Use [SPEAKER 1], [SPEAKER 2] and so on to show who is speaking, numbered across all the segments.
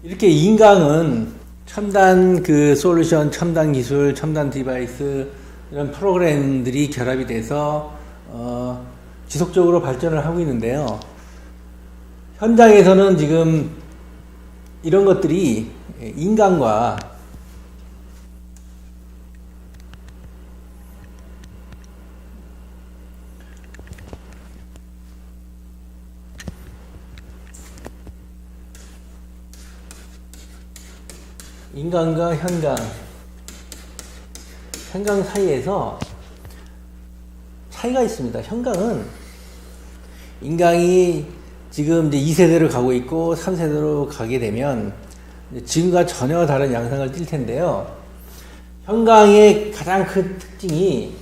[SPEAKER 1] 이렇게 인강은 첨단 그 솔루션, 첨단 기술, 첨단 디바이스 이런 프로그램들이 결합이 돼서 지속적으로 발전을 하고 있는데요. 현장에서는 지금 이런 것들이 인간과 현강 사이에서 차이가 있습니다. 현강은 인강이 지금 이제 2세대로 가고 있고 3세대로 가게 되면 지금과 전혀 다른 양상을 띌 텐데요. 현강의 가장 큰 특징이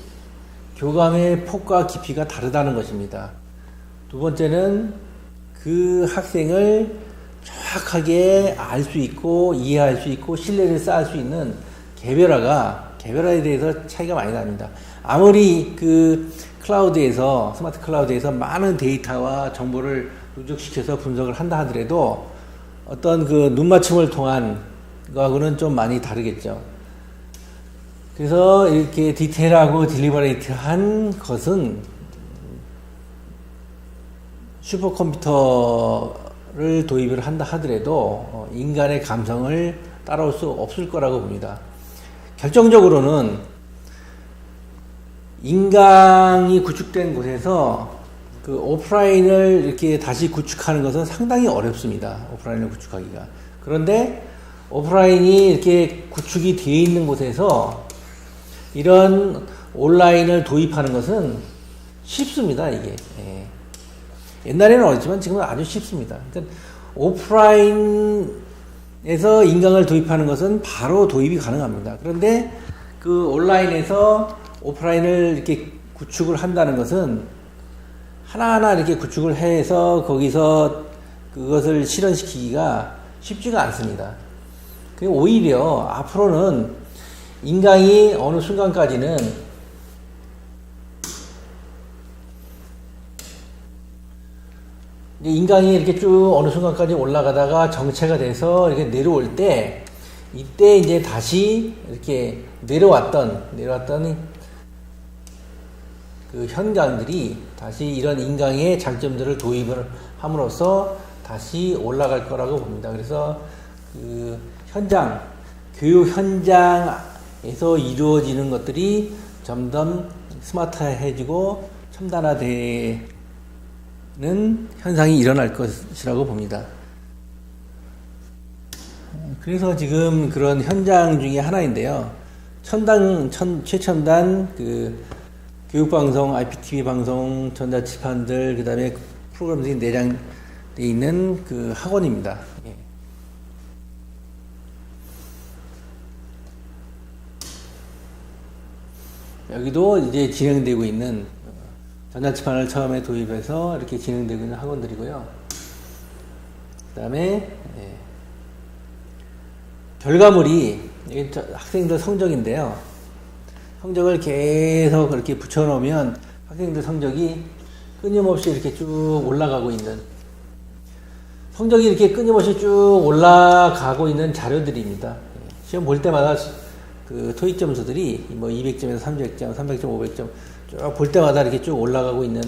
[SPEAKER 1] 교감의 폭과 깊이가 다르다는 것입니다. 두 번째는 그 학생을 정확하게 알 수 있고 이해할 수 있고 신뢰를 쌓을 수 있는 개별화에 대해서 차이가 많이 납니다. 아무리 그 클라우드에서 스마트 클라우드에서 많은 데이터와 정보를 누적시켜서 분석을 한다 하더라도 어떤 그 눈맞춤을 통한 거하고는 좀 많이 다르겠죠. 그래서 이렇게 디테일하고 딜리버레이트한 것은 슈퍼컴퓨터를 도입을 한다 하더라도 인간의 감성을 따라올 수 없을 거라고 봅니다. 결정적으로는 인강이 구축된 곳에서 그 오프라인을 이렇게 다시 구축하는 것은 상당히 어렵습니다. 오프라인을 구축하기가. 그런데 오프라인이 이렇게 구축이 되어 있는 곳에서 이런 온라인을 도입하는 것은 쉽습니다, 이게. 예. 옛날에는 어렵지만 지금은 아주 쉽습니다. 그러니까 오프라인에서 인강을 도입하는 것은 바로 도입이 가능합니다. 그런데 그 온라인에서 오프라인을 이렇게 구축을 한다는 것은 하나하나 이렇게 구축을 해서 거기서 그것을 실현시키기가 쉽지가 않습니다. 오히려 앞으로는 인강이 어느 순간까지는 인강이 이렇게 쭉 어느 순간까지 올라가다가 정체가 돼서 이렇게 내려올 때, 이때 이제 다시 이렇게 내려왔던 그 현강들이 다시 이런 인강의 장점들을 도입을 함으로써 다시 올라갈 거라고 봅니다. 그래서 그 교육 현장에서 이루어지는 것들이 점점 스마트해지고 첨단화되는 현상이 일어날 것이라고 봅니다. 그래서 지금 그런 현장 중에 하나인데요. 최첨단 그 교육방송, IPTV 방송, 전자칠판들, 그 다음에 프로그램들이 내장되어 있는 그 학원입니다. 예. 여기도 이제 진행되고 있는 전자칠판을 처음에 도입해서 이렇게 진행되고 있는 학원들이고요. 그 다음에 결과물이 학생들 성적인데요. 성적을 계속 그렇게 붙여놓으면 학생들 성적이 끊임없이 이렇게 쭉 올라가고 있는, 성적이 이렇게 끊임없이 쭉 올라가고 있는 자료들입니다. 시험 볼 때마다 그 토익 점수들이 뭐 200점에서 300점, 300점, 500점 쭉 볼 때마다 이렇게 쭉 올라가고 있는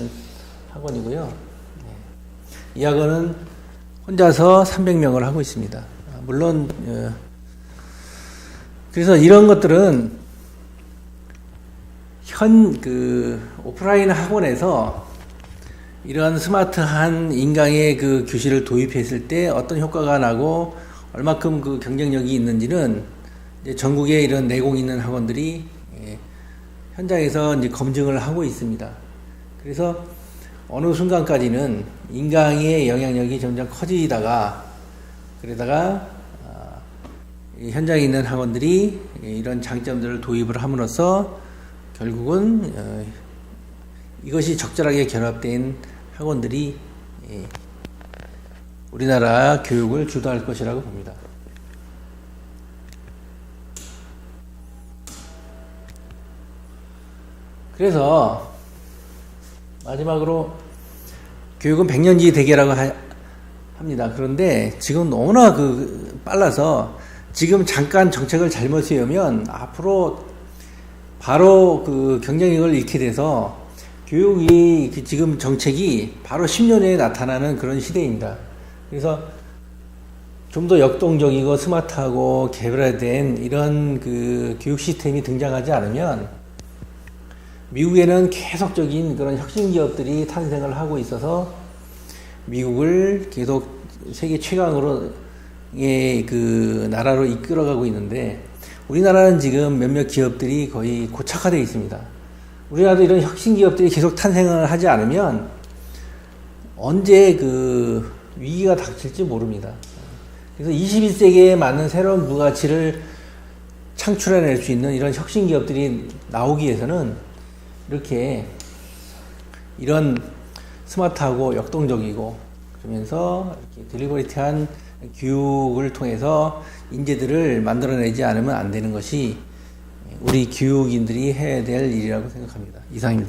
[SPEAKER 1] 학원이고요. 이 학원은 혼자서 300명을 하고 있습니다. 물론 그래서 이런 것들은 오프라인 학원에서 이런 스마트한 인강의 그 교실을 도입했을 때 어떤 효과가 나고 얼마큼 그 경쟁력이 있는지는 이제 전국에 이런 내공 있는 학원들이 현장에서 이제 검증을 하고 있습니다. 그래서 어느 순간까지는 인강의 영향력이 점점 커지다가 그러다가 현장에 있는 학원들이 이런 장점들을 도입을 함으로써 결국은 이것이 적절하게 결합된 학원들이 우리나라 교육을 주도할 것이라고 봅니다. 그래서 마지막으로 교육은 백년지 대계라고 합니다. 그런데 지금 너무나 빨라서 지금 잠깐 정책을 잘못 세우면 앞으로 바로 경쟁력을 잃게 돼서 교육이 지금 정책이 바로 10년 후에 나타나는 그런 시대입니다. 그래서 좀 더 역동적이고 스마트하고 개발된 이런 교육 시스템이 등장하지 않으면 미국에는 계속적인 그런 혁신 기업들이 탄생을 하고 있어서 미국을 계속 세계 최강으로의 나라로 이끌어가고 있는데 우리나라는 지금 몇몇 기업들이 거의 고착화되어 있습니다. 우리나라도 이런 혁신 기업들이 계속 탄생을 하지 않으면 언제 위기가 닥칠지 모릅니다. 그래서 21세기에 맞는 새로운 부가치를 창출해낼 수 있는 이런 혁신 기업들이 나오기 위해서는 이런 스마트하고 역동적이고 그러면서 이렇게 딜리버리티한 교육을 통해서 인재들을 만들어내지 않으면 안 되는 것이 우리 교육인들이 해야 될 일이라고 생각합니다. 이상입니다.